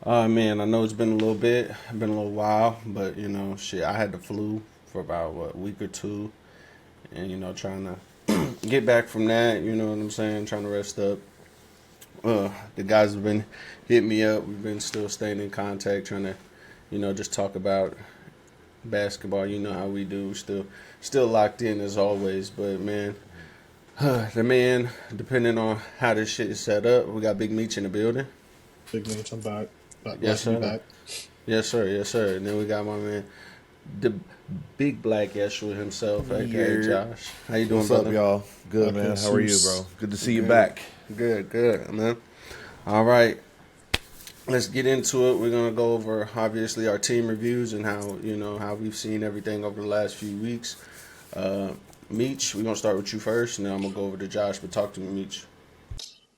Man, I know it's been a little bit, been a little while, but shit, I had the flu for about a week or two, and trying to get back from that. You know what I'm saying? Trying to rest up. The guys have been hitting me up. We've been still staying in contact, trying to, just talk about basketball. You know how we do. Still locked in as always. But man, the man, depending on how this shit is set up, we got Big Meech in the building. Big Mitch, I'm back. Glad Yes, to be sir. back. Yes, sir. Yes, sir. And then we got my man, the big black Yeshua himself, aka Yeah. Josh. How you doing, What's up, brother? y'all? Good, Okay, man. How are you, Seuss. bro? Good to see you Good, back. good, man. All right, let's get into it. We're gonna go over obviously our team reviews and how we've seen everything over the last few weeks. Uh, Meech, we're gonna start with you first, and then I'm gonna go over to Josh. But talk to me, Meech.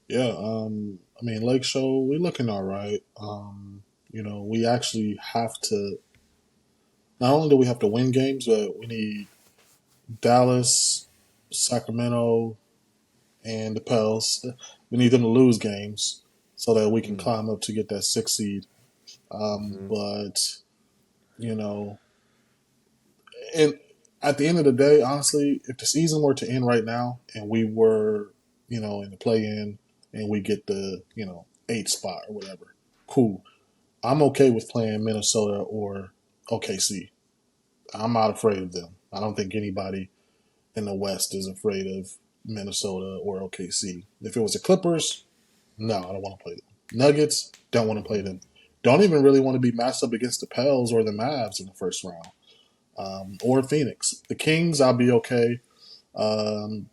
Yeah, I mean, Lake Show, we looking all right. We actually have to, not only do we have to win games, but we need Dallas, Sacramento, and the Pels. We need them to lose games so that we can Mm, climb up to get that sixth seed. hmm But, you know, and at the end of the day, honestly, if the season were to end right now and we were, in the play in and we get the, eighth spot or whatever, cool. I'm okay with playing Minnesota or OKC. I'm not afraid of them. I don't think anybody in the West is afraid of Minnesota or OKC. If it was the Clippers, no, I don't want to play them. Nuggets, don't want to play them. Don't even really want to be matched up against the Pels or the Mavs in the first round, or Phoenix. The Kings, I'll be okay. Um,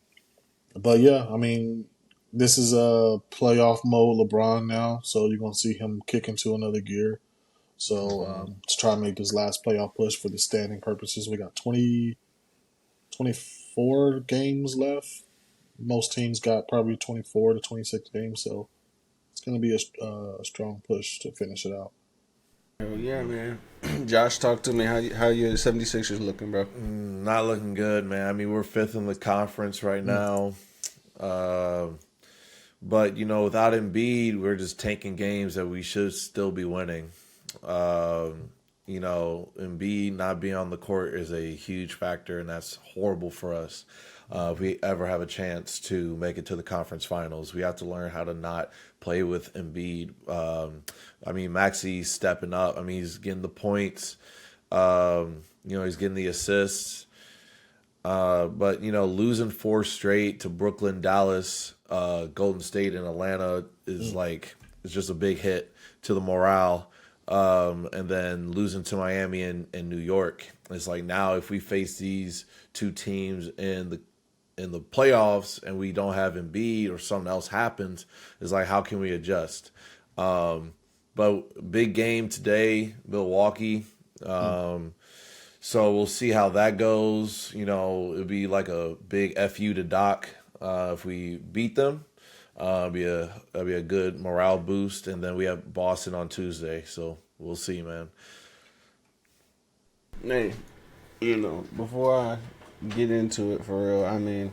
but yeah, I mean, this is a playoff mode LeBron now, so you're going to see him kick into another gear. So hmm to try and make this last playoff push for the standing purposes, we got 24 games left. Most teams got probably 24 to 26 games, so it's going to be a strong push to finish it out. Oh yeah, man. Josh, talk to me. How your 76ers looking, bro? Not looking good, man. I mean, we're fifth in the conference right Mm. now. Uh, but, without Embiid, we're just tanking games that we should still be winning. Embiid not being on the court is a huge factor, and that's horrible for us. If we ever have a chance to make it to the conference finals, we have to learn how to not play with Embiid. I mean, Maxi's stepping up. I mean, he's getting the points. He's getting the assists. But losing four straight to Brooklyn, Dallas, Golden State, and Atlanta is Mm. like it's just a big hit to the morale. And then losing to Miami and New York, it's like now if we face these two teams in the playoffs and we don't have Embiid or something else happens, it's like how can we adjust? Um, but big game today, Milwaukee. Mm. So we'll see how that goes. It'd be like a big fu to Doc if we beat them. That'd be a good morale boost, and then we have Boston on Tuesday. So we'll see, man. Hey, before I get into it for real, I mean,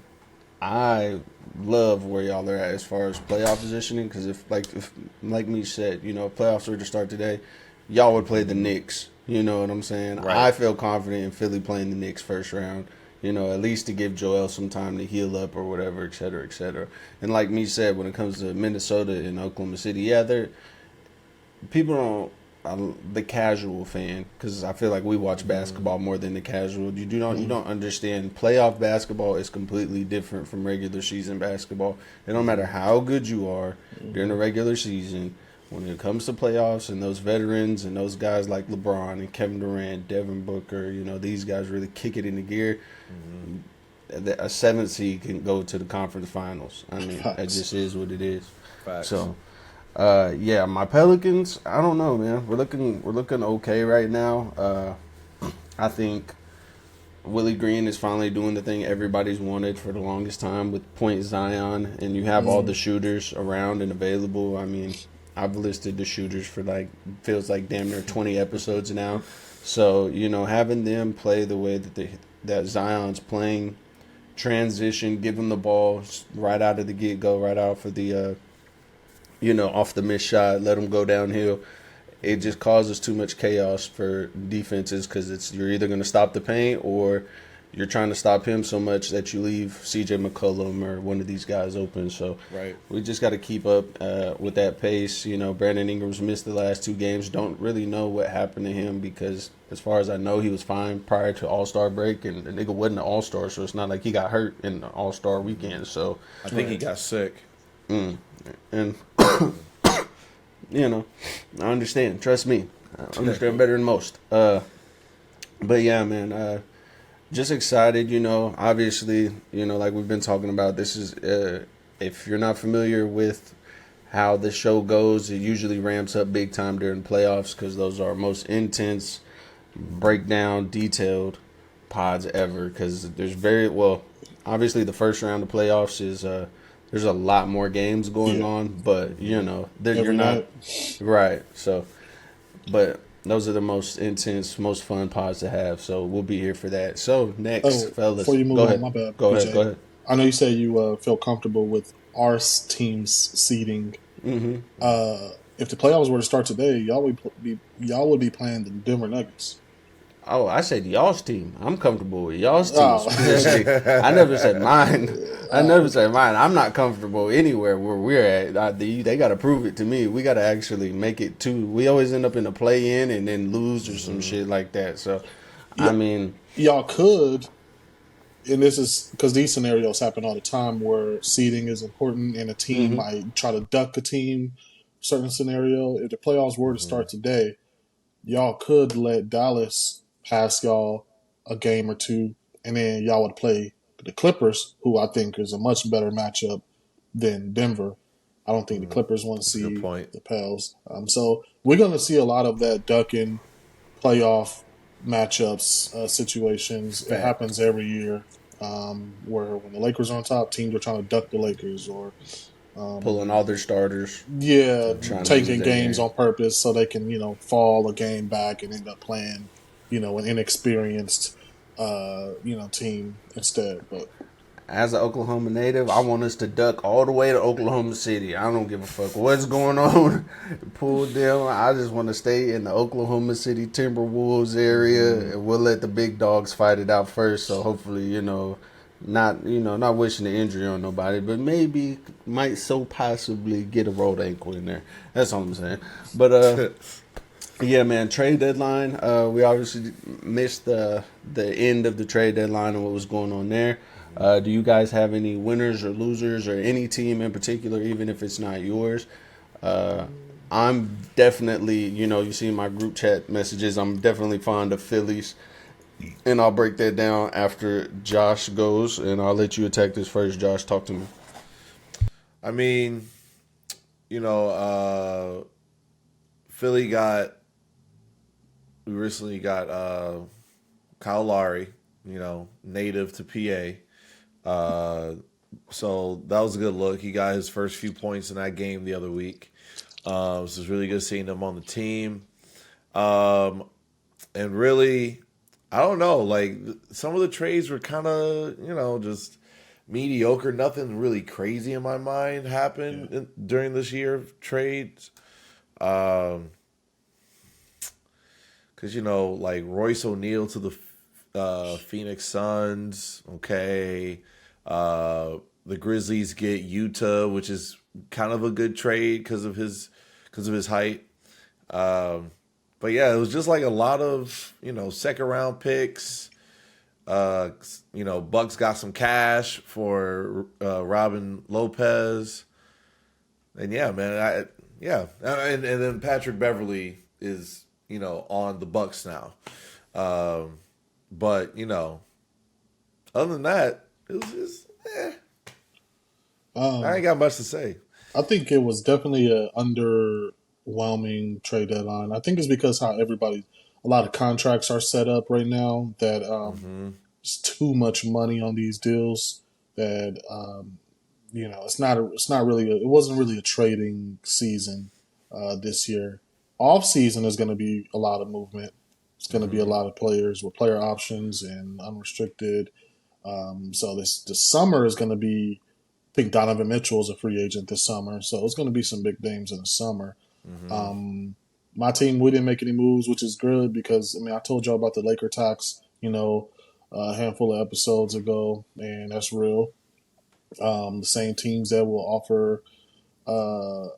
I love where y'all are at as far as playoff positioning. Because if like me said, if playoffs were to start today, y'all would play the Knicks. You know what I'm saying? I Right. feel confident in Philly playing the Knicks first round. At least to give Joel some time to heal up or whatever, et cetera, et cetera. And like me said, when it comes to Minnesota and Oklahoma City, yeah, they're people don't. The casual fan, because I feel like we watch Mm-hmm. basketball more than the casual. You Mm. don't understand. Playoff basketball is completely different from regular season basketball. It don't matter Mm-hmm. how good you are during the Mhm. regular season. When it comes to playoffs and those veterans and those guys like LeBron and Kevin Durant, Devin Booker, these guys really kick it into gear. Mm-hmm. A seventh seed can go to the conference finals. I mean, it Facts. just is what it is. Facts. So yeah, my Pelicans. I don't know, man. We're looking okay right now. I think Willie Green is finally doing the thing everybody's wanted for the longest time with Point Zion, and you have all Mm. the shooters around and available. I mean, I've listed the shooters for like feels like damn near 20 episodes now. So having them play the way that Zion's playing, transition, give him the ball right out of the get go, right out for the off the missed shot, let him go downhill. it just causes too much chaos for defenses because you're either going to stop the paint or you're trying to stop him so much that you leave C.J. McCollum or one of these guys open. So Right. we just got to keep up with that pace. Brandon Ingram's missed the last 2 games. Don't really know what happened to him because, as far as I know, he was fine prior to All-Star break, and the nigga wasn't an All-Star, so it's not like he got hurt in the All-Star weekend. So I think he got sick. and I understand. Trust me, I understand better than most. But yeah, man. Just excited, obviously, like we've been talking about, this is, if you're not familiar with how the show goes, it usually ramps up big time during playoffs because those are most intense, breakdown, detailed pods ever because obviously the first round of playoffs is, there's a lot more games going on, but, you're Every not, night. right, so, but those are the most intense, most fun pods to have. So we'll be here for that. So next, Oh, fellas, before you move go on, ahead. my bad, Go ahead. Go BJ. ahead. I know you said you feel comfortable with our team's seeding. If the playoffs were to start today, y'all would be playing the Denver Nuggets. Oh, I said y'all's team. I'm comfortable with y'all's team Oh, specifically. I never said mine. I never said okay. mine. I'm not comfortable anywhere where we're at. They got to prove it to me. We got to actually make it to. We always end up in a play-in and then lose or some shit like that. So, I Yeah, mean, y'all could, and this is because these scenarios happen all the time where seeding is important and a team might try to duck a team. Certain scenario, if the playoffs were to start today, y'all could let Dallas pass y'all a game or two, and then y'all would play the Clippers, who I think is a much better matchup than Denver. I don't think the Clippers want to That's a good see point. the Pels. So we're going to see a lot of that ducking playoff matchups situations. It Fact. happens every year where when the Lakers are on top, teams are trying to duck the Lakers or pulling um, all their starters, yeah, trying to lose taking that games game. on purpose so they can, fall a game back and end up playing, an inexperienced, team instead. But As an Oklahoma native, I want us to duck all the way to Oklahoma City. I don't give a fuck what's going on. Pull them. I just want to stay in the Oklahoma City Timberwolves area, and we'll let the big dogs fight it out first. So hopefully, not wishing the injury on nobody, but maybe might so possibly get a rolled ankle in there. That's all I'm saying. But yeah, man, trade deadline. We obviously missed the end of the trade deadline and what was going on there. Do you guys have any winners or losers or any team in particular, even if it's not yours? Uh, I'm definitely, you see my group chat messages. I'm definitely fond of Phillies, and I'll break that down after Josh goes, and I'll let you attack this first. Josh, talk to me. I mean, you know, Philly got we recently got Kyle Lowry, native to PA. So that was a good look. He got his first few points in that game the other week. So it's really good seeing him on the team. Um, and really, I don't know. Like some of the trades were kind of, just mediocre. Nothing really crazy in my mind yeah, happened during this year of trades. Um, because like Royce O'Neal to the Phoenix Suns. Okay, the Grizzlies get Utah, which is kind of a good trade because of his height. Um, but yeah, it was just like a lot of second round picks. Bucks got some cash for Robin Lopez, and yeah, man, and then Patrick Beverly is on the Bucks now. Um, but other than that, it was just I um, ain't got much to say. I think it was definitely a underwhelming trade deadline. I think it's because a lot of contracts are set up right now that it's too much money on these deals that it wasn't really a trading season this year. Off season is going to be a lot of movement. It's going to be a lot of players with player options and unrestricted. So the summer is going to be. I think Donovan Mitchell is a free agent this summer, so it's going to be some big names in the summer. Um, My team, we didn't make any moves, which is good because I told y'all about the Laker tax, a handful of episodes ago, and that's real. The same teams that will offer, uh,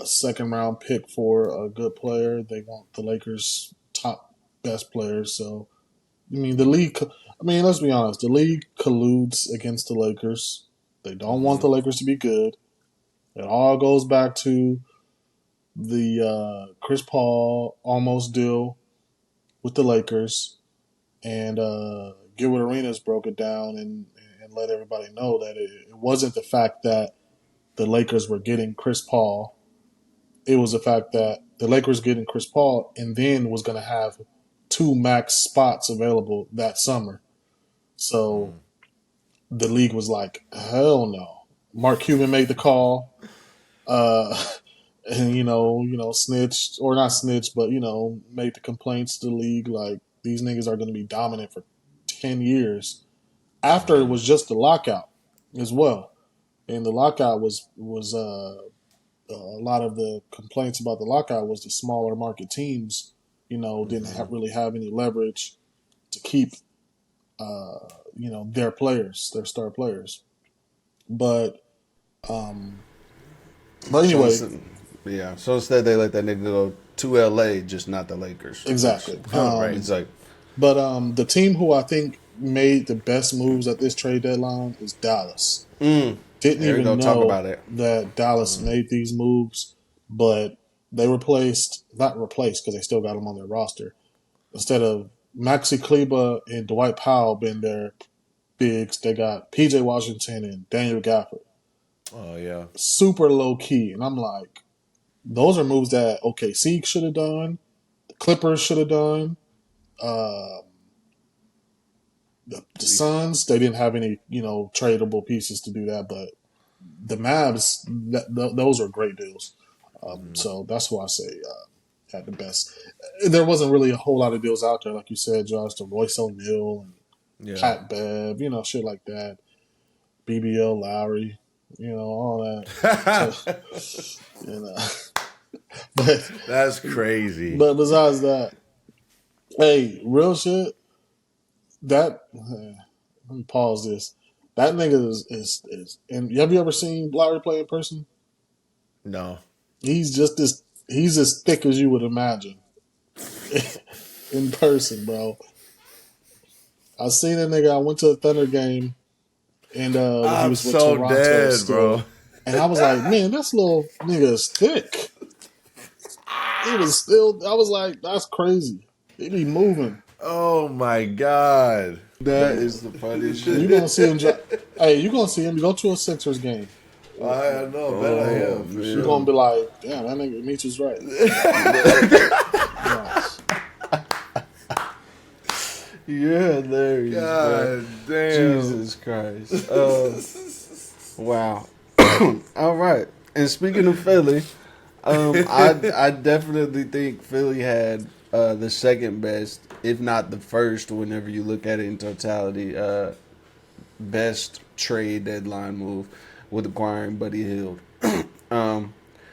a second round pick for a good player, they want the Lakers' top best players. So the league. Let's be honest. The league colludes against the Lakers. They don't want the Lakers to be good. It all goes back to the Chris Paul almost deal with the Lakers, and Gilbert Arenas broke it down and let everybody know that it wasn't the fact that the Lakers were getting Chris Paul. It was the fact that the Lakers getting Chris Paul and then was going to have two max spots available that summer. So the league was like, hell no. Mark Cuban made the call. And snitched or not snitched, but made the complaints to the league like these niggas are going to be dominant for 10 years. After it was just the lockout as well, and the lockout was a lot of the complaints about the lockout was the smaller market teams, didn't really have any leverage to keep, their players, their star players, but. But So anyway, so instead they let that nigga go to LA, just not the Lakers. exactly. Right. It's like, But the team who I think made the best moves at this trade deadline is Dallas. Didn't there we even go. Talk know about it. that Dallas made these moves, but they not replaced because they still got them on their roster. Instead of Maxi Kleba and Dwight Powell being their bigs, they got PJ Washington and Daniel Gafford. Oh yeah. Super low key, and I'm like, those are moves that OKC should have done, the Clippers should have done. The Suns, they didn't have any, tradable pieces to do that, but the Mavs, those are great deals. So that's why I say had the best. There wasn't really a whole lot of deals out there, like you said, Josh, to Royce O'Neal and Pat Bev, shit like that. BBL Lowry, all that. But That's crazy. But besides that, hey, real shit. Let me pause this. That nigga is. And have you ever seen Lowry play in person? No. He's as thick as you would imagine in person, bro. I seen that nigga. I went to a Thunder game, and when he I'm was with so Toronto dead, still, bro. and I was like, man, this little nigga is thick. He was still. I was like, that's crazy. He be moving. Oh my god. that is the funniest shit. You gonna see him? Hey, you gonna see him? Go to a Sixers game. I know, bet I am. For man. You're sure. gonna be like, damn, that nigga Meech was right. Yes. You're hilarious, bro. God damn. Jesus Christ. Wow. All right. And speaking of Philly, I definitely think Philly had the second best, if not the first, whenever you look at it in totality, best trade deadline move with acquiring Buddy Hield.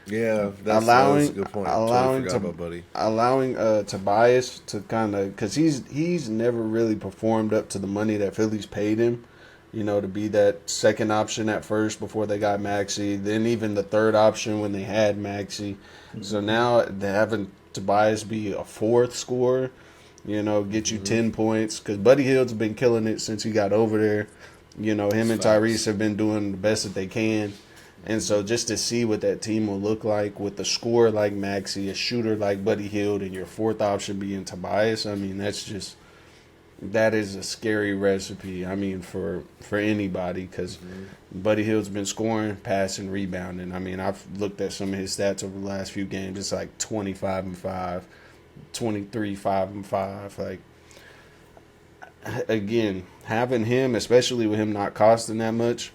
Yeah, that's a good point. Allowing Totally forgot about Buddy. allowing Tobias to kind of, because he's never really performed up to the money that Philly's paid him. To be that second option at first before they got Maxey, then even the third option when they had Maxey. So now they're having Tobias be a fourth scorer, get you 10 points. Because Buddy Hield's been killing it since he got over there. Him and Tyrese have been doing the best that they can. And so just to see what that team will look like with a scorer like Maxey, a shooter like Buddy Hield, and your fourth option being Tobias, that is a scary recipe. For anybody, because Buddy Hield's been scoring, passing, rebounding. I've looked at some of his stats over the last few games. It's like 25-5, 23-5-5. Like, again, having him, especially with him not costing that much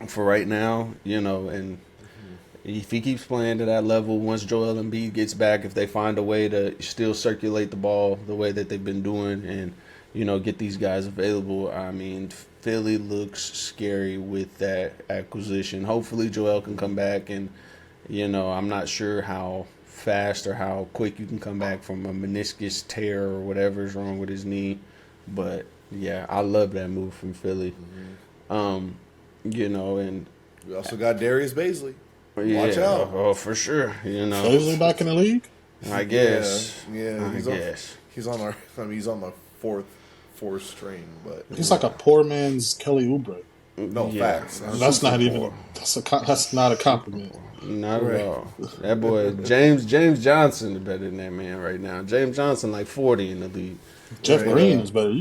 for right now, and if he keeps playing to that level, once Joel Embiid gets back, if they find a way to still circulate the ball the way that they've been doing and, get these guys available, Philly looks scary with that acquisition. Hopefully Joel can come back and I'm not sure how fast or how quick you can come back from a meniscus tear or whatever's wrong with his knee. But yeah, I love that move from Philly. Um, and We also got Darius Baisley. yeah, Watch out. oh for sure. Baisley back in the league. I guess. Yeah. I guess. He's on he's on the fourth string, but He's like a poor man's Kelly Oubre. no Yeah. facts. That's not even. That's not a compliment. Not Right. at all. That boy James Johnson is better than that man right now. James Johnson like 40 in the league. Jeff Right. Green is better.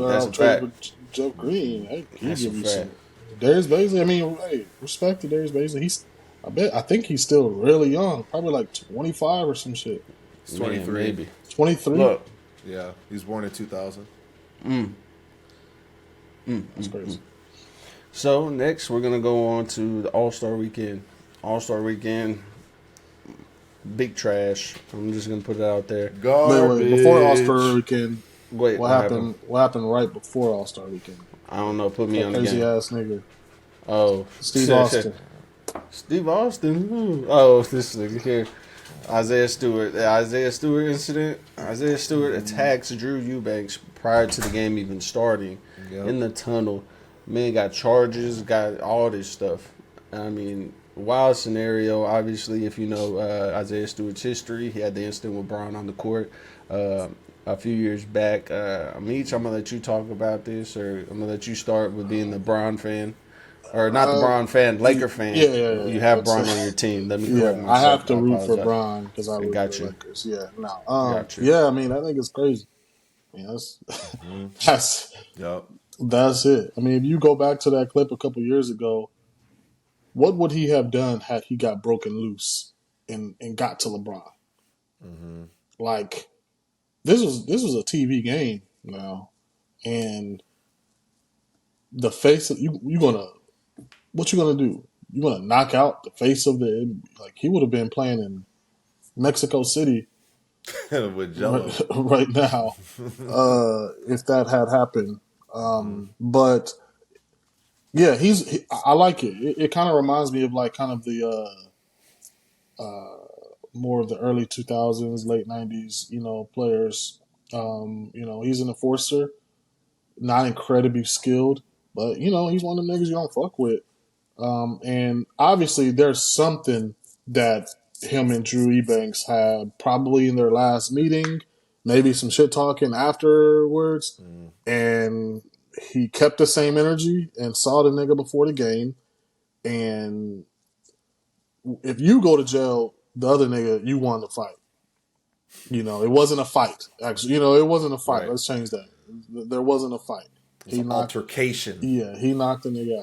That's a trade fact. with Jeff Green. Hey, he That's give a you fact. some. Darius Baisley. I mean, hey, respect to Darius Baisley. I think he's still really young. Probably like 25 or some shit. He's 23. Man, maybe. 23. Look, Yeah, he was born in 2000. That's crazy. so next we're gonna go on to the All-Star Weekend. All-Star Weekend, big trash. I'm just gonna put it out there. Garbage. Wait. Before All Star Weekend, Wait, what happened? What happened right before All Star Weekend? I don't know. Put me on the Crazy game. ass nigga, Oh, Steve Austin. Steve Austin. Who? Oh, this nigga here. Isaiah Stewart. The Isaiah Stewart incident. Isaiah Stewart attacks Drew Eubanks prior to the game even starting Yep. in the tunnel. Man got charges, got all this stuff. I mean, wild scenario. Obviously, if you know Isaiah Stewart's history, he had the incident with Braun on the court a few years back. Meech, I'm going to let you talk about this, or I'm going to let you start with being the Braun fan. Or not the Braun fan, Laker fan. yeah. You have That's Braun it. on your team. Let me correct Yeah, I myself. have to root for apologize. Bron because I root Got for you. the Lakers. Yeah, no. Got you. Yeah, I mean, I think it's crazy. I mean, that's Yep. that's it. I mean, if you go back to that clip a couple years ago, what would he have done had he got broken loose and got to LeBron? Like this was a TV game now, and the face of you gonna what you gonna do? You gonna knock out the face of the like he would have been playing in Mexico City With Jello. right now if that had happened. But yeah, I like it. It kind of reminds me of like kind of the more of the early 2000s, late 90s, players. He's an enforcer, not incredibly skilled, but he's one of the niggas you don't fuck with. And obviously, there's something that him and Drew Eubanks had probably in their last meeting, maybe some shit talking afterwards, and he kept the same energy and saw the nigga before the game. And if you go to jail, the other nigga, you won the fight. It wasn't a fight. Actually, it wasn't a fight. Right. Let's change that. There wasn't a fight. It's an altercation. Yeah, he knocked the nigga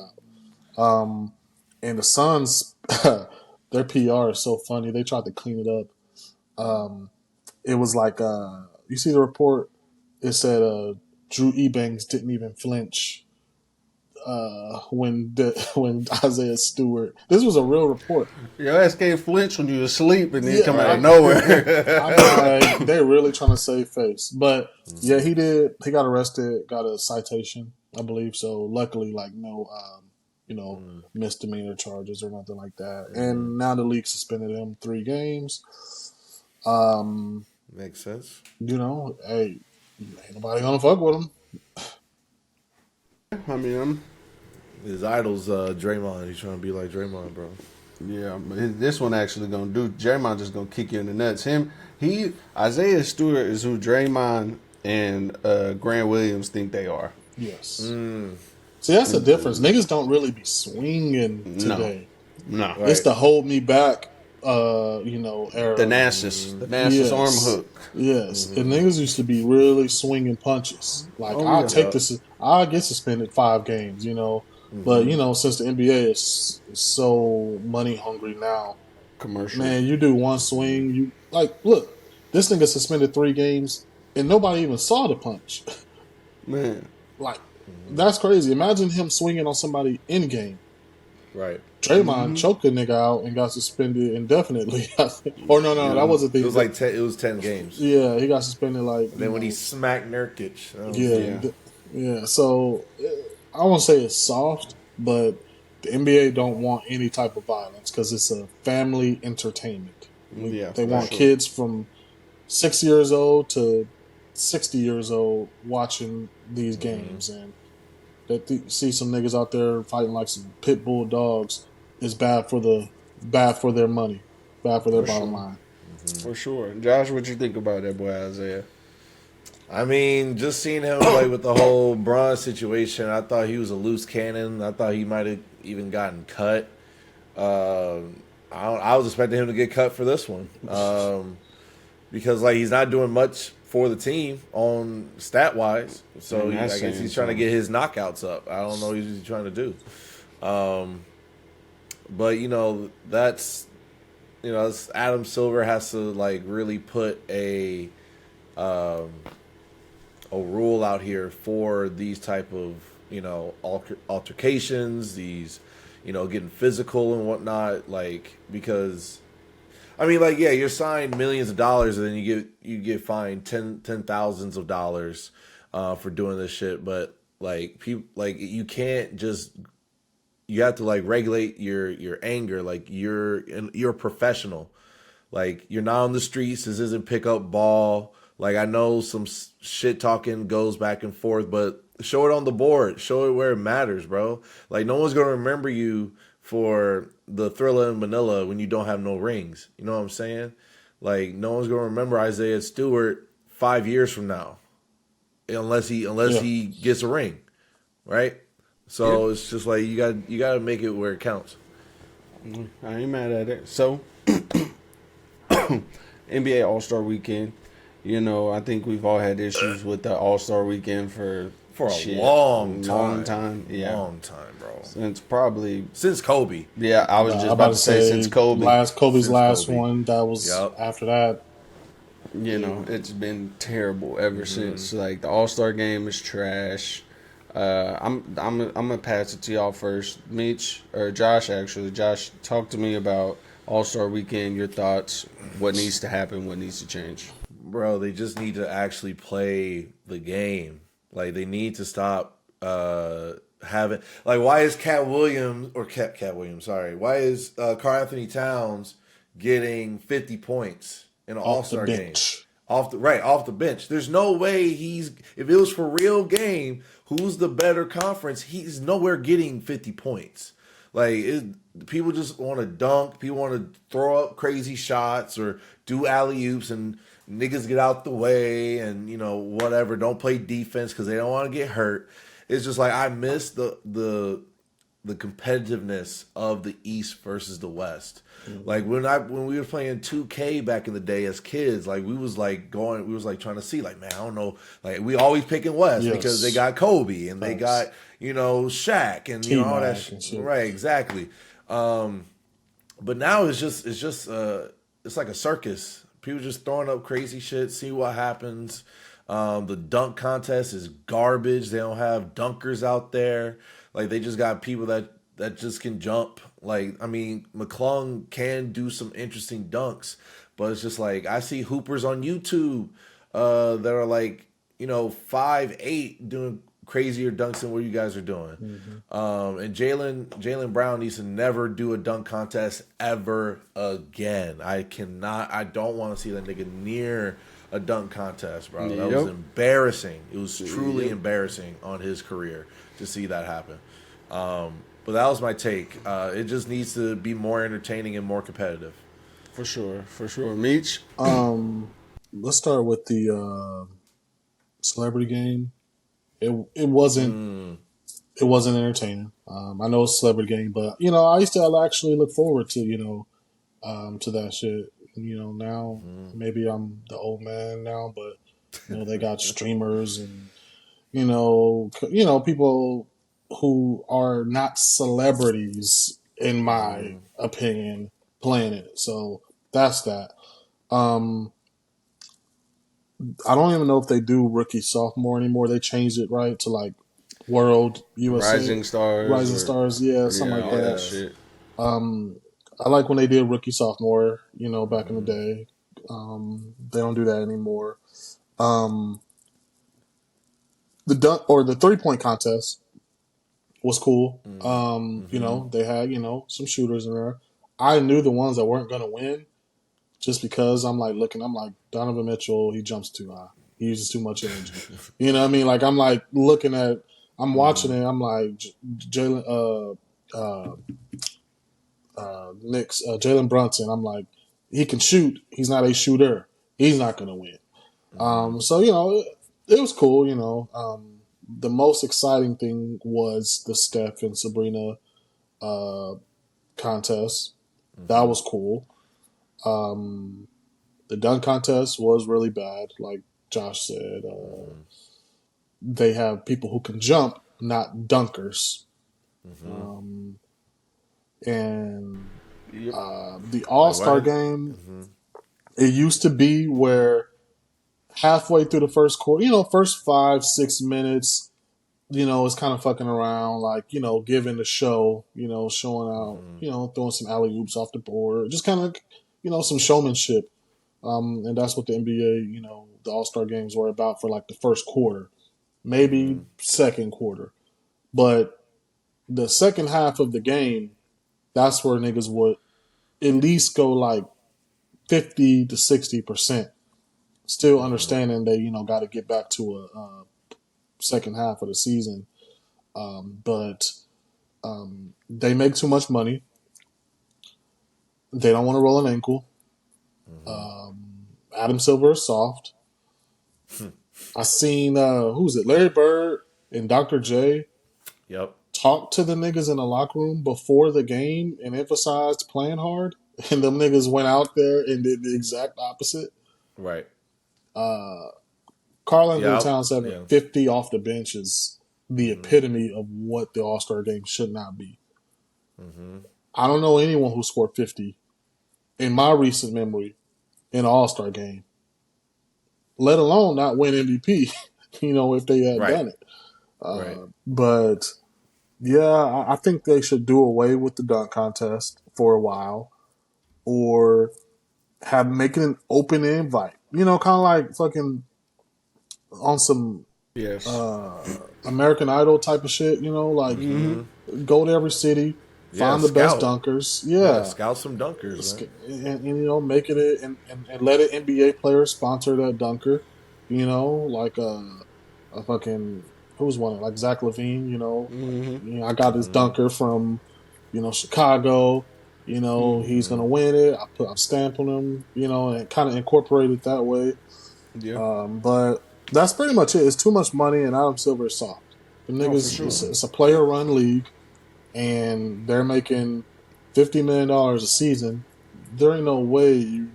out. And the Suns, their PR is so funny. They tried to clean it up. It was like, you see the report? It said Drew Eubanks didn't even flinch when Isaiah Stewart. This was a real report. Your ass can't flinch when you asleep and then Yeah, come out of nowhere. I'm like, they're really trying to save face. But yeah, he did. He got arrested, got a citation, I believe. So luckily, like no, misdemeanor charges or nothing like that. And now the league suspended him 3 games. Makes sense. Hey, ain't nobody gonna fuck with him. I mean, His idol's Draymond. He's trying to be like Draymond, bro. yeah, but this one actually gonna do. Draymond just gonna kick you in the nuts. Isaiah Stewart is who Draymond and Grant Williams think they are. Yes. See, that's the difference. Niggas don't really be swinging No. today. No, Right. It's the hold me back, era. the Nasus arm hook. Yes, and niggas used to be really swinging punches. Like Oh, I'll yeah. take this, I'll get suspended 5 games, But since the NBA is so money hungry now, Commercial. man, you do one swing, you look, this nigga suspended 3 games, and nobody even saw the punch. Man, Like that's crazy. Imagine him swinging on somebody in game. Right. Draymond choked a nigga out and got suspended indefinitely. Or no, that wasn't the. It was like 10, it was 10 games. Yeah, he got suspended like. And then when he smacked Nurkic. Yeah. So I won't say it's soft, but The NBA don't want any type of violence because it's a family entertainment. Yeah, They for want sure. kids from 6 years old to 60 years old watching these games, and see some niggas out there fighting like some pit bull dogs is bad for their money, bad for their For bottom sure. line. For sure. Josh, what you think about that boy Isaiah? I mean, just seeing him like with the whole Braun situation, I thought he was a loose cannon. I thought he might have even gotten cut. I was expecting him to get cut for this one because like he's not doing much for the team on stat wise. So I guess he's trying to get his knockouts up. I don't know what he's trying to do. But Adam Silver has to like really put a rule out here for these type of altercations, these getting physical and whatnot, like because I mean like yeah, you're signed millions of dollars and then you get fined ten thousands of dollars for doing this shit, but like people like you have to like regulate your anger, like you're a professional. Like, you're not on the streets. This isn't pick up ball. Like, I know some shit talking goes back and forth, but show it on the board. Show it where it matters, bro. Like, no one's going to remember you for the Thriller in Manila when you don't have no rings. You know what I'm saying? Like, no one's going to remember Isaiah Stewart 5 years from now. Unless he gets a ring. Right? So, It's just like, you got to make it where it counts. I ain't mad at it. So, NBA All-Star Weekend. I think we've all had issues with the All-Star Weekend for a long time. Yeah. Long time, bro. Since Kobe. Yeah, I was just about to say since Kobe. Kobe's last one. That was after that. It's been terrible ever since. Like the All-Star game is trash. I'm gonna pass it to y'all first, Mitch or Josh. Actually, Josh, talk to me about All-Star Weekend. Your thoughts? What needs to happen? What needs to change? Bro, they just need to actually play the game. Like they need to stop having like why is Cat Williams? Sorry, why is Karl Anthony Towns getting 50 points in an All-Star game? Off the bench. There's no way if it was for real game, who's the better conference? He's nowhere getting 50 points. Like people just want to dunk, people want to throw up crazy shots or do alley-oops and niggas get out the way and whatever, don't play defense because they don't want to get hurt. It's just like I miss the competitiveness of the East versus the West. Mm-hmm. Like when we were playing 2K back in the day as kids, like we was like trying to see like, man, I don't know, like we always picking West because they got Kobe and they got Shaq and all that shit. Right, exactly. But now it's like a circus. People just throwing up crazy shit, see what happens. The dunk contest is garbage. They don't have dunkers out there. Like they just got people that just can jump. Like, I mean, McClung can do some interesting dunks, but it's just like I see hoopers on YouTube that are like, 5'8" doing crazier dunks than what you guys are doing. Mm-hmm. And Jaylen Brown needs to never do a dunk contest ever again. I don't want to see that nigga near a dunk contest, bro. That was embarrassing. It was truly embarrassing on his career to see that happen. But that was my take. It just needs to be more entertaining and more competitive. For sure. Meech? Let's start with the celebrity game. It wasn't entertaining. I know it's a celebrity game, but I used to actually look forward to to that shit. Now maybe I'm the old man now, but they got streamers and people who are not celebrities in my opinion playing it. So that's that. I don't even know if they do rookie sophomore anymore. They changed it right to like World USA Rising Stars, yeah, something like that. Shit. I like when they did rookie sophomore, back in the day. They don't do that anymore. The dunk or the 3-point contest was cool. You Mm-hmm. know, they had, you know, some shooters in there. I knew the ones that weren't going to win just because I'm like looking, I'm like, Donovan Mitchell, he jumps too high. He uses too much energy. You know what I mean? Like, I'm like looking at, I'm watching it, I'm like, Jalen, Knicks, Jalen Brunson, I'm like, he can shoot. He's not a shooter. He's not going to win. So, you know, it was cool, you know. The most exciting thing was the Steph and Sabrina uh, contest. That Mm-hmm. was cool. The dunk contest was really bad, like Josh said. Mm-hmm. They have people who can jump, not dunkers. Mm-hmm. Um, and Yep. the All Like what? Star game, Mm-hmm. it used to be where halfway through the first quarter, you know, first 5, 6 minutes, you know, it's kind of fucking around, like, you know, giving the show, you know, showing out, Mm-hmm. you know, throwing some alley oops off the board, just kind of, you know, some showmanship. And that's what the NBA, you know, the All Star games were about for like the first quarter, Mm-hmm. maybe second quarter. But the second half of the game, that's where niggas would at least go like 50 to 60%, still Mm-hmm. understanding they, you know, got to get back to a second half of the season. But they make too much money. They don't want to roll an ankle. Mm-hmm. Um, Adam Silver is soft. I seen who's it? Larry Bird and Dr. J Yep. talk to the niggas in the locker room before the game and emphasized playing hard, and them niggas went out there and did the exact opposite. Right. Uh, Karl Anthony Yeah. Towns having Yeah. 50 off the bench is the Mm-hmm. epitome of what the All Star game should not be. Mm-hmm. I don't know anyone who scored 50 in my recent memory in an All Star game, let alone not win MVP, you know, if they had Right. done it. Right. But yeah, I think they should do away with the dunk contest for a while, or have make it an open invite. You know, kind of like fucking on some Yes. American Idol type of shit. You know, like Mm-hmm. Mm-hmm. go to every city, Yeah. find the best Scout. dunkers. Yeah. Yeah, Scout some dunkers, man. and you know, make it and let an NBA player sponsor that dunker. You know, like a fucking who's one like Zach LaVine. Mm-hmm. You know, I got this Mm-hmm. dunker from Chicago. You know, he's Mm-hmm. gonna win it. I'm stamping him. You know, and kind of incorporate it that way. Yeah. But that's pretty much it. It's too much money, and Adam Silver is soft. The No, for niggas, sure. it's a player-run league, and they're making $50 million a season. There ain't no way you're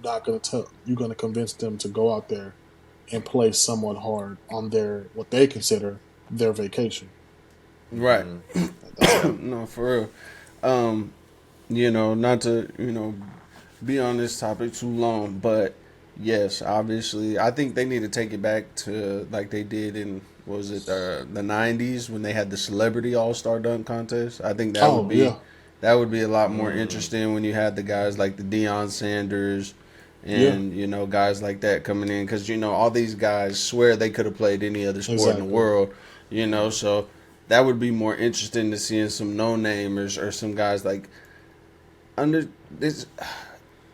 gonna convince them to go out there and play somewhat hard on their what they consider their vacation. Right. Mm-hmm. That's all. No, for real. Um, you know, not to, be on this topic too long, but yes, obviously, I think they need to take it back to like they did in what was it the '90s when they had the Celebrity All Star Dunk Contest. I think Oh yeah, that would be a lot more Mm. interesting when you had the guys like the Deion Sanders yeah, and guys like that coming in because all these guys swear they could have played any other sport in the exactly. world. So that would be more interesting to seeing some no namers or some guys like under this.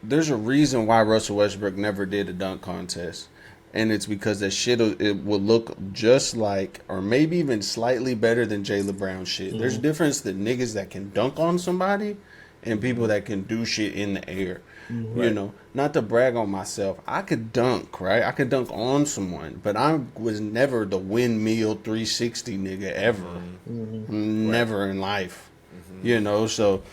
There's a reason why Russell Westbrook never did a dunk contest, and it's because that shit it will look just like, or maybe even slightly better than Jaylen Brown shit. There's a Hmm. difference that niggas that can dunk on somebody, and people Mm-hmm. that can do shit in the air. Hmm. Right. Not to brag on myself, I could dunk, right? I could dunk on someone, but I was never the windmill 360 nigga ever, Mm-hmm. Hmm. Right. never in life. Mm-hmm. So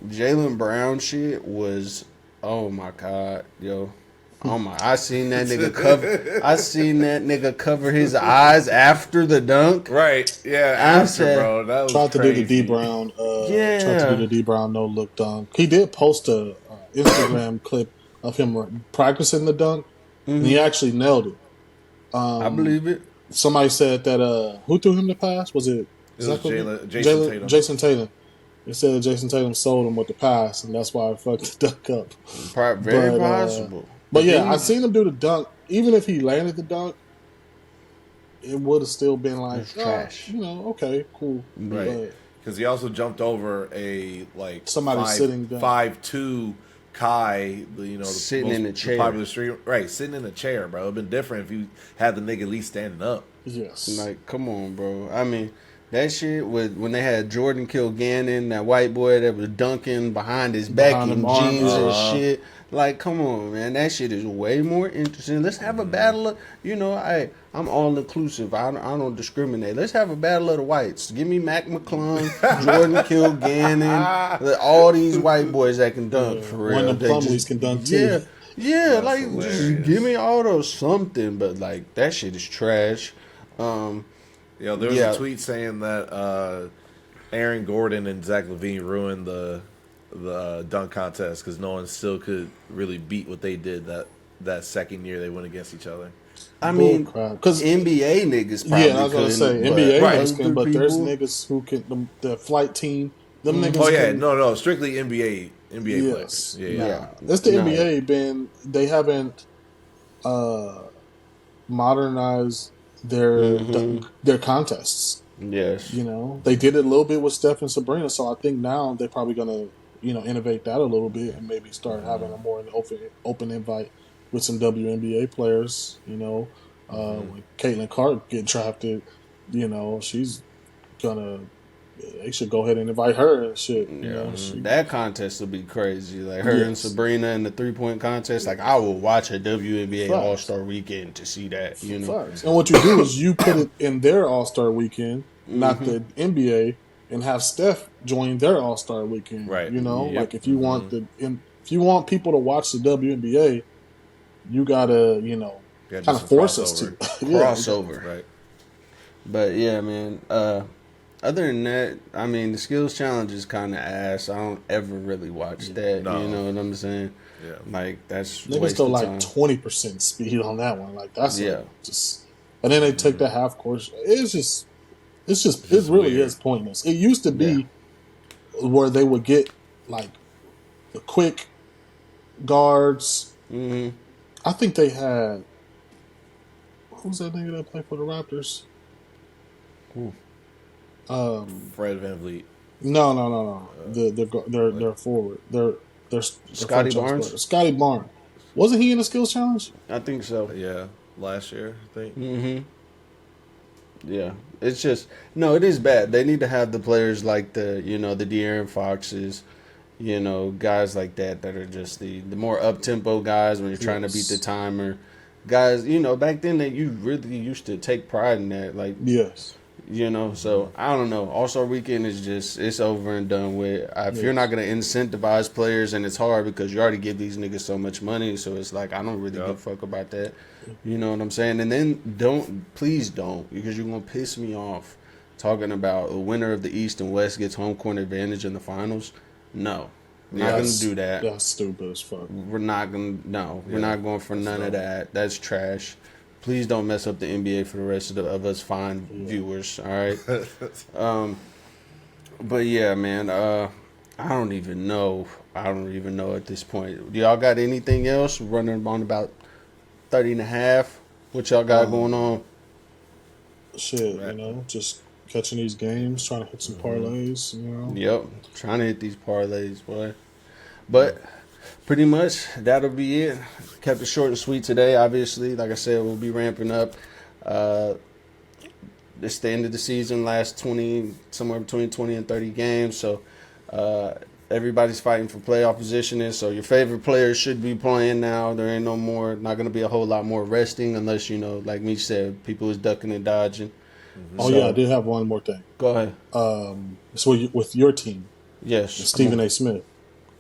Jaylen Brown shit was, oh my god, yo. Oh my! I seen that nigga cover. I seen that nigga cover his eyes after the dunk. Right. Yeah. I After, said, bro, that was Tried to do the D crazy. Brown. Tried to do yeah, the D Brown no look dunk. He did post a Instagram clip of him practicing the dunk, and he actually nailed it. I Um, believe it. Somebody said that who threw him the pass? Was it It was Zach LaVine? Jason Tatum. Jason Tatum. They said Jason Tatum sold him with the pass, and that's why I fucked the dunk up. Very But possible. but But yeah, then I you, seen him do the dunk. Even if he landed the dunk, it would have still been like, it's trash. okay, cool. Right. Yeah. But because he also jumped over a Somebody sitting down. 5'2" Kai, the Sitting in a chair. popular stream, right? Sitting in a chair, bro. It'd been different if you had the nigga at least standing up. Yes. Like, come on, bro. I mean, that shit when they had Jordan Kilgannon, that white boy that was dunking behind his back Behind in them arms. jeans and shit. Like, come on, man. That shit is way more interesting. Let's have a battle of, I'm all inclusive. I don't discriminate. Let's have a battle of the whites. Give me Mac McClung, Jordan Kilgannon, all these white boys that can dunk for real. One of the Plumleys can dunk too. Yeah, That's like hilarious. just give me all those something. But like that shit is trash. There was a tweet saying that Aaron Gordon and Zach LaVine ruined the dunk contest because no one still could really beat what they did that second year they went against each other. I mean, because NBA niggas probably I was gonna say couldn't, NBA but niggas can, but there's people- niggas who can. The flight team, them niggas. Oh yeah, can, no, strictly NBA Yes. players. Yeah. It's the No. NBA. They haven't modernized their contests. Yes. They did it a little bit with Steph and Sabrina, so I think now they're probably gonna innovate that a little bit and maybe start having a more open invite with some WNBA players. When Caitlin Clark get drafted, she's gonna. They should go ahead and invite her and shit. That contest will be crazy. Like her and Yes. Sabrina in the 3-point contest. Like I will watch a WNBA Facts. All-Star Weekend to see that. Facts. And what you do is you put it in their All-Star Weekend, not the NBA, and have Steph join their All-Star Weekend. Right. Yep. Like if you want if you want people to watch the WNBA, you gotta Gotta do kind of some force us to crossover. Crossover. Right. But yeah, man. Other than that, I mean, the skills challenge is kind of ass. I don't ever really watch that. No. You know what I'm saying? Yeah. Like that's Niggas waste go of like time. 20% speed on that one. Like that's Yeah. just, and then they take the half course. It really weird. is pointless. It used to be where they would get like the quick guards. Mm-hmm. I think they had, what was that nigga that played for the Raptors? Who? Fred VanVleet. No. They're forward. They're Scotty franchise Barnes? players. Scotty Barnes. Wasn't he in the skills challenge? I think so. Yeah, last year I think. Mm-hmm. Yeah, it's just it is bad. They need to have the players like the De'Aaron Foxes, guys like that are just the more up tempo guys when you're trying to beat the timer. Guys, back then you really used to take pride in that. Like Yes. So I don't know. All-Star Weekend is just, it's over and done with. If you're not going to incentivize players, and it's hard because you already give these niggas so much money, so it's like, I don't really give a fuck about that. You know what I'm saying? And then please don't, because you're going to piss me off talking about the winner of the East and West gets home court advantage in the finals. No. We're not going to do that. That's stupid as fuck. We're not going to, we're not going for none of that. That's trash. Please don't mess up the NBA for the rest of us fine viewers, all right? But yeah, man, I don't even know at this point. Do y'all got anything else? Running on about 30 and a half. What y'all got going on? Shit, just catching these games, trying to hit some parlays, Yep, trying to hit these parlays, boy. But pretty much that'll be it. Kept it short and sweet today. Obviously, like I said, we'll be ramping up. It's the end of the season, last somewhere between 20 and 30 games. So everybody's fighting for playoff positioning. So your favorite players should be playing now. There ain't not going to be a whole lot more resting unless, like me said, people is ducking and dodging. Oh, yeah, I did have one more thing. Go ahead. So with your team, Yes. Stephen A. Smith.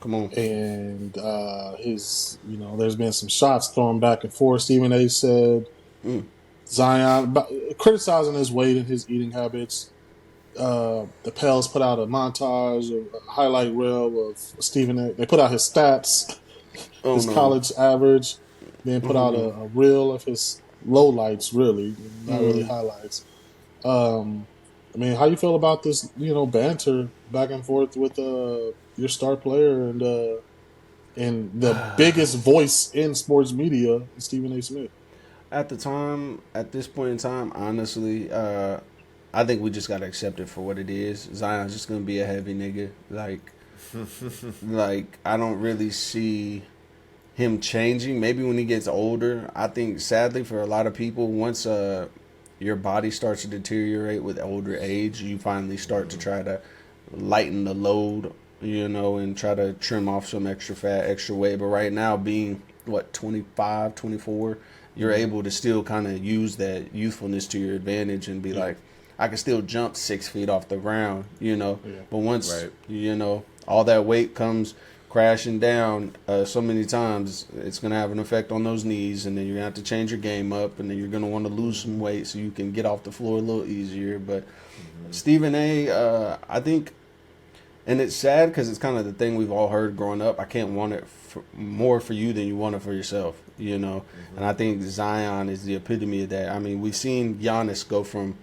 Come on. And there's been some shots thrown back and forth. Stephen A. said Zion, criticizing his weight and his eating habits. The Pels put out a montage, a highlight reel of Stephen A. They put out his stats, his college average, then put out a reel of his lowlights, really, not really highlights. How you feel about this, banter back and forth with your star player and the biggest voice in sports media, Stephen A. Smith? At this point in time, honestly, I think we just gotta accept it for what it is. Zion's just gonna be a heavy nigga. Like I don't really see him changing. Maybe when he gets older. I think sadly for a lot of people, once your body starts to deteriorate with older age, you finally start to try to lighten the load, and try to trim off some extra fat, extra weight. But right now, being what 25, 24, you're able to still kind of use that youthfulness to your advantage and be like, I can still jump 6 feet off the ground. Yeah. But once Right. all that weight comes crashing down so many times, it's going to have an effect on those knees, and then you're going to have to change your game up, and then you're going to want to lose some weight so you can get off the floor a little easier. But Stephen A, I think, and it's sad because it's kind of the thing we've all heard growing up. I can't want it more for you than you want it for yourself. And I think Zion is the epitome of that. I mean, we've seen Giannis go from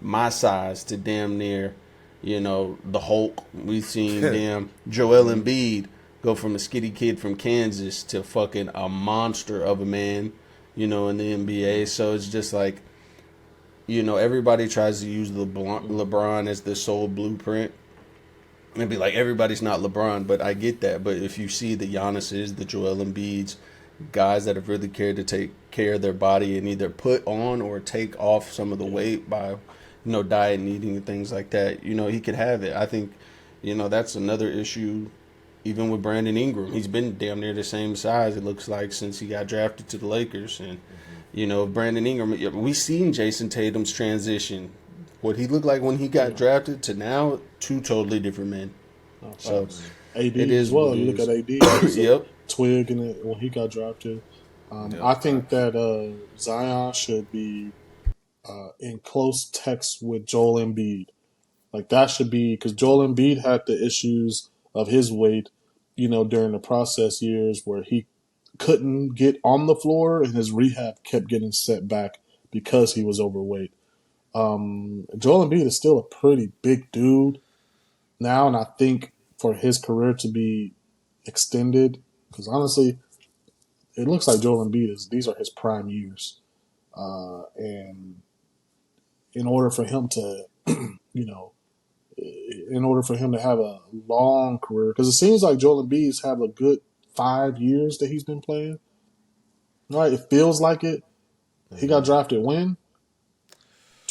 my size to damn near, the Hulk. We've seen damn Joel Embiid go from a skinny kid from Kansas to fucking a monster of a man, in the NBA. So it's just like, everybody tries to use LeBron as the sole blueprint. And be like, everybody's not LeBron, but I get that. But if you see the Giannis's, the Joel Embiid's, guys that have really cared to take care of their body and either put on or take off some of the weight by, diet and eating and things like that, he could have it. I think, that's another issue. Even with Brandon Ingram, he's been damn near the same size, it looks like, since he got drafted to the Lakers. And, Brandon Ingram, we've seen Jason Tatum's transition. What he looked like when he got drafted to now, two totally different men. Oh, So AD it is as well. what it You look is. at AD, he was a Yep. twig in it when he got drafted. I think that Zion should be in close text with Joel Embiid. Like that should be because Joel Embiid had the issues of his weight, during the process years where he couldn't get on the floor and his rehab kept getting set back because he was overweight. Joel Embiid is still a pretty big dude now, and I think for his career to be extended, because honestly, it looks like Joel Embiid these are his prime years, and in order for him to, you know, in order for him to have a long career, because it seems like Joel Embiid's have a good 5 years that he's been playing. Right, it feels like it. He got drafted when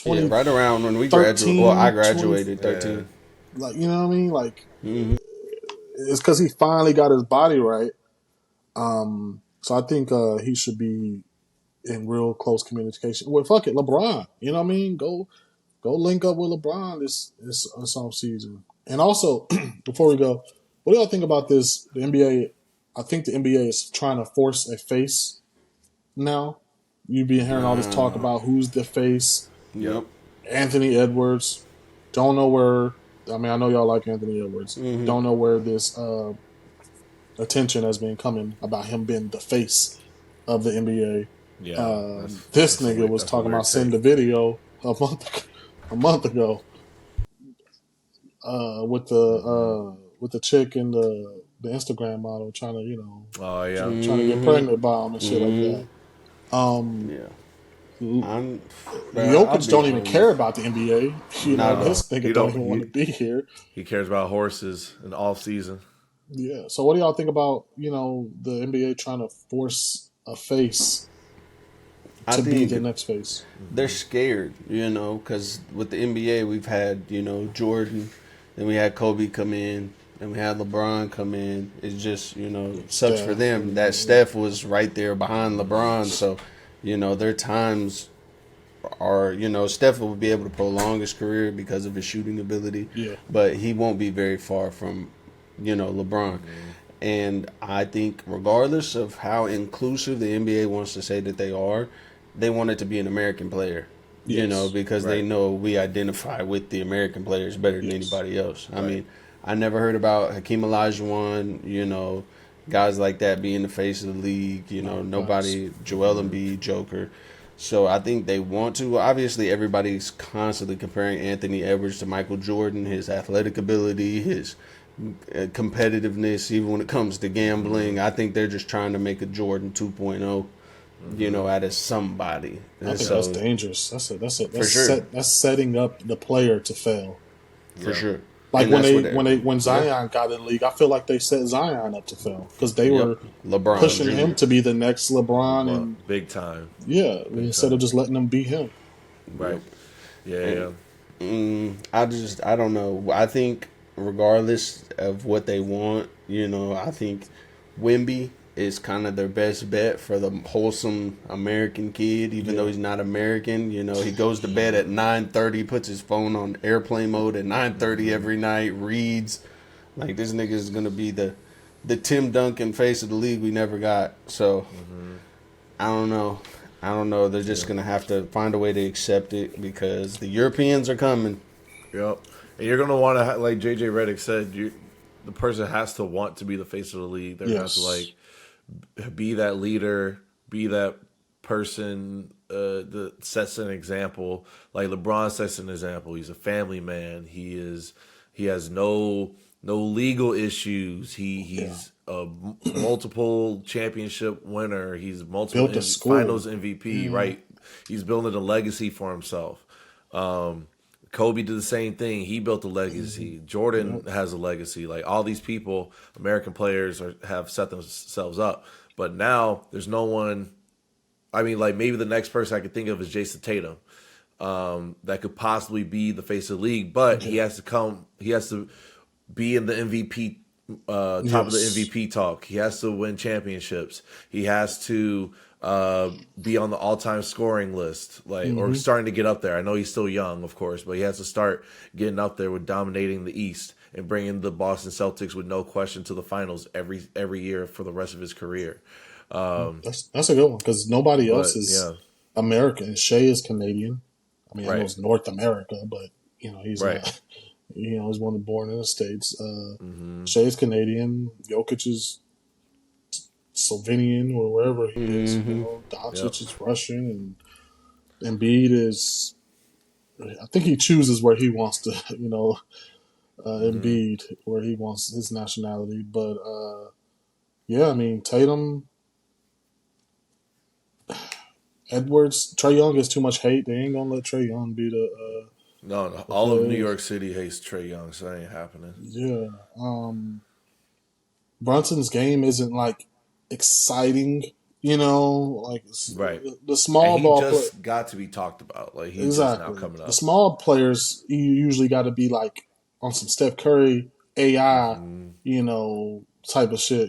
Yeah, right around when we graduated. 2013, Well, I 20, graduated 13. like you know what I mean. Like Mm-hmm. it's because he finally got his body right. So I think he should be in real close communication. Well, fuck it, LeBron. You know what I mean? Go link up with LeBron this off season. And also, before we go, what do y'all think about this? The NBA. I think the NBA is trying to force a face now. You've been hearing all this talk about who's the face. Yep. Anthony Edwards. Don't know where. I mean, I know y'all like Anthony Edwards. Mm-hmm. Don't know where this attention has been coming about him being the face of the NBA. Yeah, This nigga was talking about sending the video a month ago with the chick and the Instagram model trying to Oh yeah, trying to get pregnant by him and shit like that. Yeah. I'll Jokic be don't even honest. care about the NBA. No. This nigga He don't don't- even want to be here. he cares about horses in off season. Yeah. So what do y'all think about the NBA trying to force a face I to be think the next face? they're scared, because with the NBA we've had, Jordan, then we had Kobe come in, and we had LeBron come in. It's just, sucks for them that Steph was right there behind LeBron. So, their times are, Steph will be able to prolong his career because of his shooting ability. Yeah. But he won't be very far from, LeBron. And I think regardless of how inclusive the NBA wants to say that they want it to be an American player. Yes. Because they know we identify with the American players better than anybody else. I mean, I never heard about Hakeem Olajuwon, guys like that being the face of the league, nobody, Joel Embiid, Joker. So I think they want to. Obviously, everybody's constantly comparing Anthony Edwards to Michael Jordan, his athletic ability, his competitiveness, even when it comes to gambling. I think they're just trying to make a Jordan 2.0, you know, out of somebody. I And think that's so, dangerous. for sure, That's setting up the player to fail. for Yeah. sure. Like And that's what it, when yeah, Zion got in the league, I feel like they set Zion up to fail because they yep. were LeBron pushing him Jr. to be the next LeBron, LeBron, and big time, yeah, big instead of time. just letting them beat him. Right. Yep. Yeah, And yeah. I don't know. I think regardless of what they want, you know, I think Wimby is kind of their best bet for the wholesome American kid, even though Yeah, he's not American. You know, he goes to bed at 9:30, puts his phone on airplane mode at 9:30 every night, reads. Like this nigga is gonna be the Tim Duncan face of the league we never got. So I don't know. I don't know. They're just Yeah. gonna have to find a way to accept it because the Europeans are coming. Yep. And you're gonna want to, like JJ Redick said, the person has to want to be the face of the league. They're gonna have to yes, be that leader, be that person that sets an example. Like LeBron sets an example. He's a family man. He has no legal issues. yeah. He's a multiple championship winner. He's multiple Built a school. finals MVP, Yeah, right? He's building a legacy for himself. Kobe did the same thing. He built a legacy. Jordan yep. has a legacy. Like all these people, American players have set themselves up. But now there's no one. I mean, like maybe the next person I could think of is Jason Tatum, that could possibly be the face of the league. But he Yeah. has to come. He has to be in the MVP, top of the Yes. MVP talk. He has to win championships. He has to be on the all-time scoring list, like or Hmm. starting to get up there. I know he's still young, of course, but he has to start getting up there with dominating the East and bringing the Boston Celtics with no question to the finals every year for the rest of his career. That's a good one because nobody else But is yeah, American. Shea is Canadian. I mean, I know right, it's North America, but he's right, not. He's one born in the States. Shea is Canadian. Jokic is Slovenian or wherever he is. Mm-hmm. yep, Doncic is Russian, and Embiid is. I think he chooses where he wants to. Embiid where he wants his nationality, but yeah, I mean Tatum, Edwards, Trey Young gets too much hate. They ain't gonna let Trey Young be no, the all of New face. York City hates Trey Young, so that ain't happening. Yeah. Brunson's game isn't like exciting, like Right. the And small he ball play. just got to be talked about. Like he's just now Exactly. coming The up. small players you usually got to be like on some Steph Curry AI, type of shit,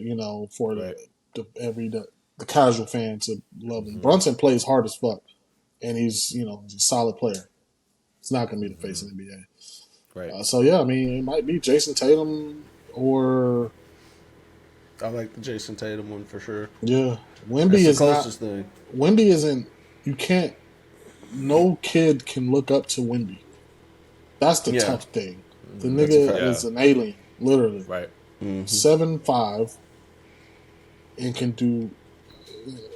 for Right. the casual fan to love him. Brunson plays hard as fuck, and he's a solid player. It's not going to be the face of the NBA. Right. So yeah, I mean, it might be Jason Tatum or I like the Jason Tatum one for sure. yeah, Wimby That's the is not. closest thing. Wimby isn't. You can't. No kid can look up to Wimby. That's the Yeah, tough thing. The that's a nigga fact. Yeah. is an alien, literally Right. 7'5" and can do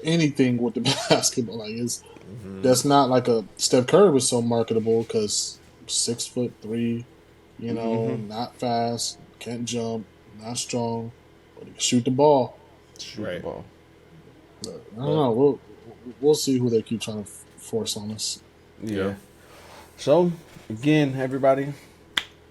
anything with the basketball. Like that's not like a Steph Curry was so marketable because 6'3", not fast, can't jump, not strong, but he can shoot the ball. Shoot the Right. ball. But I don't But know. We'll see who they keep trying to force on us. Yeah. yeah. So again, everybody,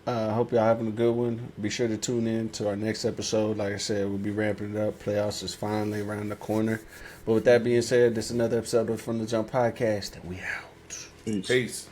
hope y'all having a good one. Be sure to tune in to our next episode. Like I said, we'll be ramping it up. Playoffs is finally around the corner. But with that being said, this is another episode of From the Jump Podcast, and we out. Peace. Peace.